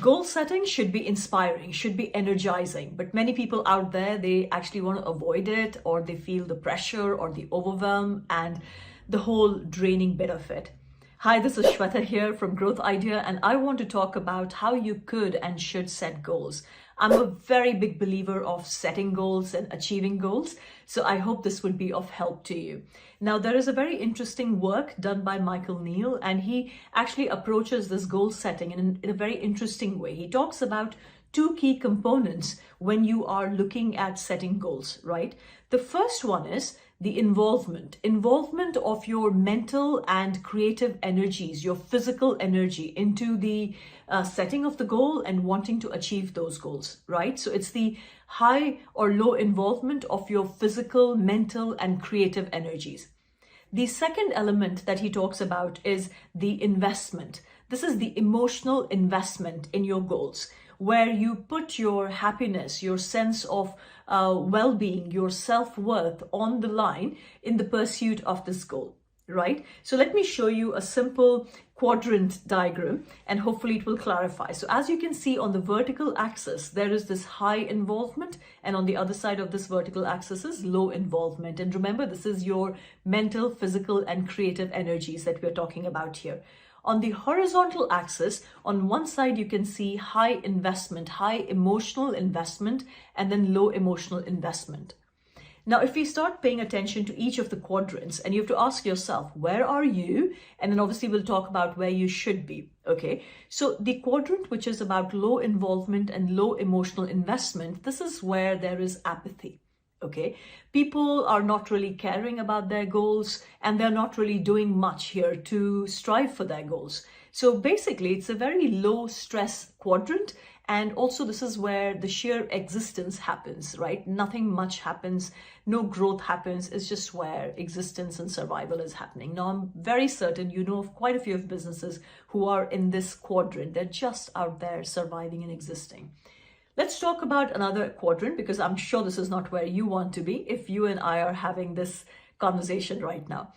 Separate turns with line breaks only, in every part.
Goal setting should be inspiring, should be energizing, but many people out there, they actually want to avoid it, or they feel the pressure or the overwhelm and the whole draining bit of it. Hi, this is Shweta here from Growth Idea, and I want to talk about how you could and should set goals. I'm a very big believer of setting goals and achieving goals, so I hope this would be of help to you. Now, there is a very interesting work done by Michael Neal, and he actually approaches this goal setting in a very interesting way. He talks about two key components when you are looking at setting goals, right? The first one is the involvement of your mental and creative energies, your physical energy into the setting of the goal and wanting to achieve those goals, right? So it's the high or low involvement of your physical, mental, and creative energies. The second element that he talks about is the investment. This is the emotional investment in your goals, where you put your happiness, your sense of well-being, your self-worth on the line in the pursuit of this goal, right? So let me show you a simple quadrant diagram, and hopefully it will clarify. So as you can see, on the vertical axis, there is this high involvement, and on the other side of this vertical axis is low involvement. And remember, this is your mental, physical, and creative energies that we're talking about here. On the horizontal axis, on one side, you can see high investment, high emotional investment, and then low emotional investment. Now, if we start paying attention to each of the quadrants, and you have to ask yourself, where are you? And then obviously we'll talk about where you should be, okay? So the quadrant which is about low involvement and low emotional investment, this is where there is apathy. Okay, people are not really caring about their goals, and they're not really doing much here to strive for their goals. So basically, it's a very low stress quadrant. And also this is where the sheer existence happens, right? Nothing much happens, no growth happens. It's just where existence and survival is happening. Now, I'm very certain you know of quite a few of businesses who are in this quadrant. They're just out there surviving and existing. Let's talk about another quadrant, because I'm sure this is not where you want to be if you and I are having this conversation right now.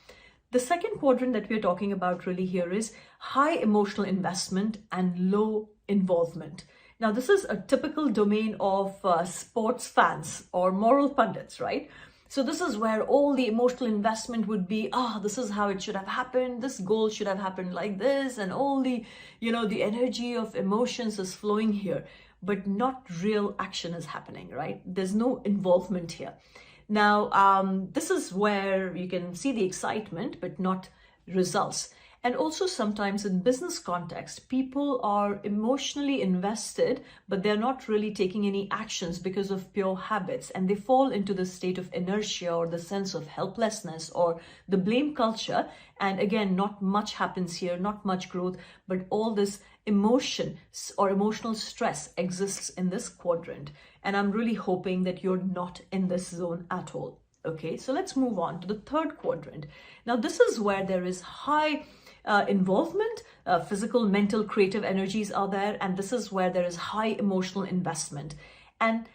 The second quadrant that we're talking about really here is high emotional investment and low involvement. Now, this is a typical domain of sports fans or moral pundits, right? So this is where all the emotional investment would be, this is how it should have happened. This goal should have happened like this. And all the, the energy of emotions is flowing here, but not real action is happening, right? There's no involvement here. Now, this is where you can see the excitement, but not results. And also sometimes in business context, people are emotionally invested, but they're not really taking any actions because of pure habits. And they fall into the state of inertia or the sense of helplessness or the blame culture. And again, not much happens here, not much growth, but all this emotion or emotional stress exists in this quadrant. And I'm really hoping that you're not in this zone at all. Okay, so let's move on to the third quadrant. Now, this is where there is high involvement, physical, mental, creative energies are there, and this is where there is high emotional investment. And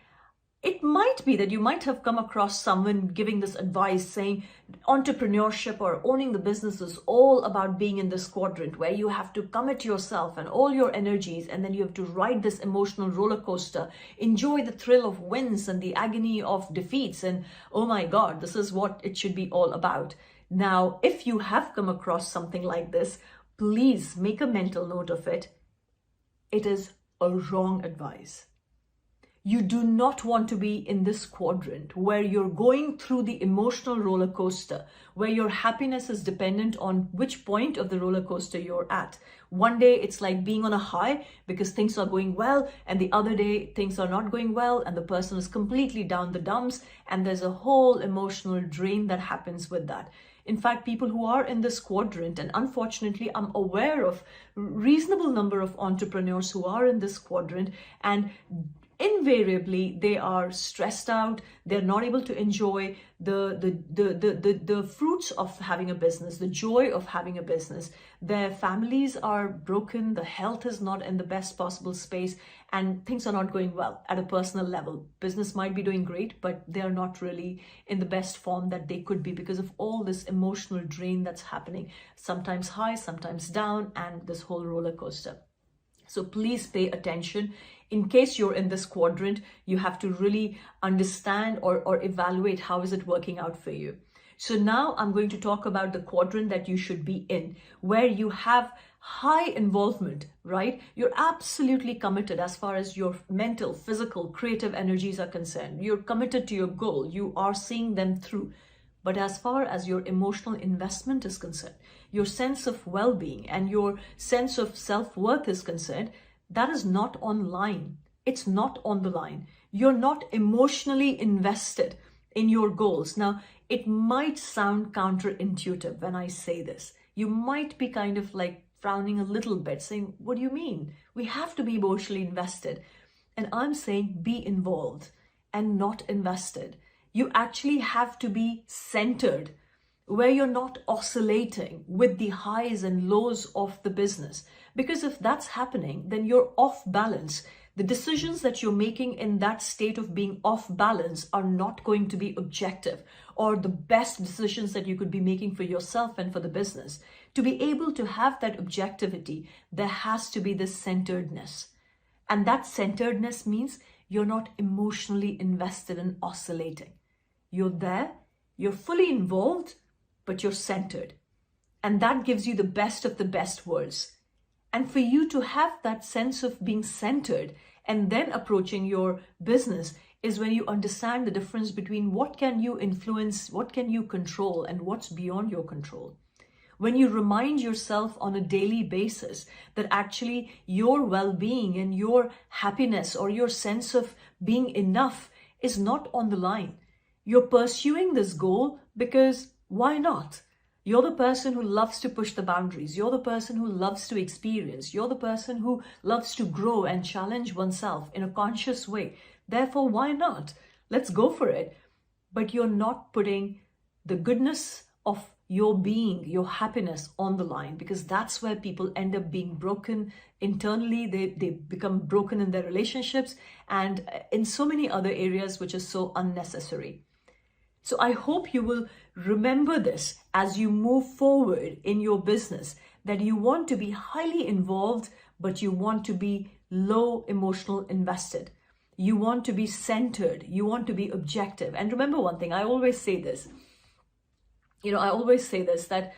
it might be that you might have come across someone giving this advice saying entrepreneurship or owning the business is all about being in this quadrant where you have to commit yourself and all your energies, and then you have to ride this emotional roller coaster, enjoy the thrill of wins and the agony of defeats, and oh my God, this is what it should be all about. Now, if you have come across something like this, please make a mental note of it. It is a wrong advice. You do not want to be in this quadrant where you're going through the emotional roller coaster, where your happiness is dependent on which point of the roller coaster you're at. One day it's like being on a high because things are going well, and the other day things are not going well and the person is completely down the dumps, and there's a whole emotional drain that happens with that. In fact, people who are in this quadrant, and unfortunately, I'm aware of reasonable number of entrepreneurs who are in this quadrant, and invariably they are stressed out. They're not able to enjoy the fruits of having a business, the joy of having a business. Their families are broken, the health is not in the best possible space, and things are not going well at a personal level. Business might be doing great, but they're not really in the best form that they could be because of all this emotional drain that's happening, sometimes high, sometimes down, and this whole roller coaster. So please pay attention. In case you're in this quadrant, you have to really understand or evaluate how is it working out for you. So now I'm going to talk about the quadrant that you should be in, where you have high involvement, right? You're absolutely committed as far as your mental, physical, creative energies are concerned. You're committed to your goal. You are seeing them through. But as far as your emotional investment is concerned, your sense of well-being and your sense of self-worth is concerned, that is not online. It's not on the line. You're not emotionally invested in your goals. Now, it might sound counterintuitive when I say this. You might be kind of like frowning a little bit, saying, what do you mean? We have to be emotionally invested. And I'm saying be involved and not invested. You actually have to be centered, where you're not oscillating with the highs and lows of the business. Because if that's happening, then you're off balance. The decisions that you're making in that state of being off balance are not going to be objective or the best decisions that you could be making for yourself and for the business. To be able to have that objectivity, there has to be this centeredness. And that centeredness means you're not emotionally invested in oscillating. You're there, you're fully involved, but you're centered. And that gives you the best of the best worlds. And for you to have that sense of being centered and then approaching your business is when you understand the difference between what can you influence, what can you control, and what's beyond your control. When you remind yourself on a daily basis that actually your well-being and your happiness or your sense of being enough is not on the line. You're pursuing this goal because why not? You're the person who loves to push the boundaries. You're the person who loves to experience. You're the person who loves to grow and challenge oneself in a conscious way. Therefore, why not? Let's go for it. But you're not putting the goodness of your being, your happiness on the line, because that's where people end up being broken internally. They become broken in their relationships and in so many other areas, which is so unnecessary. So I hope you will remember this as you move forward in your business, that you want to be highly involved, but you want to be low emotional invested. You want to be centered. You want to be objective. And remember one thing, I always say this, that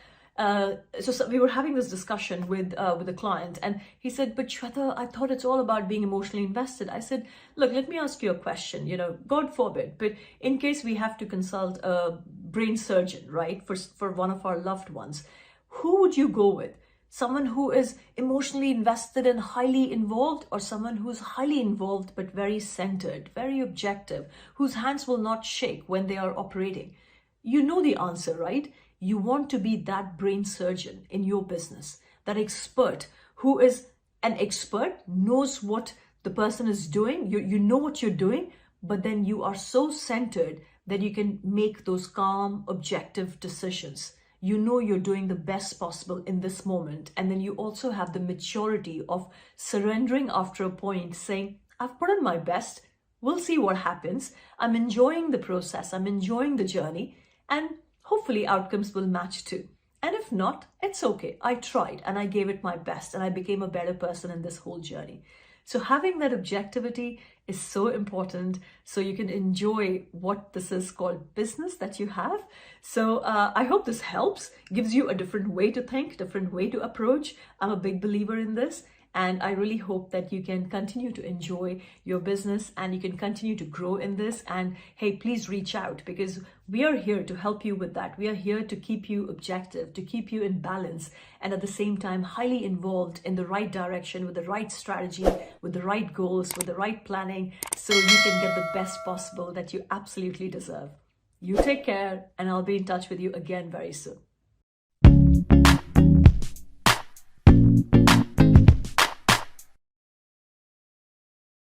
so we were having this discussion with a client, and he said, but Shweta, I thought it's all about being emotionally invested. I said, look, let me ask you a question, God forbid, but in case we have to consult a brain surgeon, right, for one of our loved ones, who would you go with? Someone who is emotionally invested and highly involved, or someone who's highly involved but very centered, very objective, whose hands will not shake when they are operating? You know the answer, right? You want to be that brain surgeon in your business, that expert who is an expert, knows what the person is doing. You know what you're doing, but then you are so centered that you can make those calm, objective decisions. You know you're doing the best possible in this moment. And then you also have the maturity of surrendering after a point, saying, I've put in my best. We'll see what happens. I'm enjoying the process. I'm enjoying the journey. And hopefully outcomes will match too. And if not, it's okay. I tried and I gave it my best and I became a better person in this whole journey. So having that objectivity is so important so you can enjoy what this is called business that you have. So I hope this helps, gives you a different way to think, different way to approach. I'm a big believer in this. And I really hope that you can continue to enjoy your business and you can continue to grow in this. And hey, please reach out, because we are here to help you with that. We are here to keep you objective, to keep you in balance, and at the same time, highly involved in the right direction, with the right strategy, with the right goals, with the right planning, so you can get the best possible that you absolutely deserve. You take care, and I'll be in touch with you again very soon.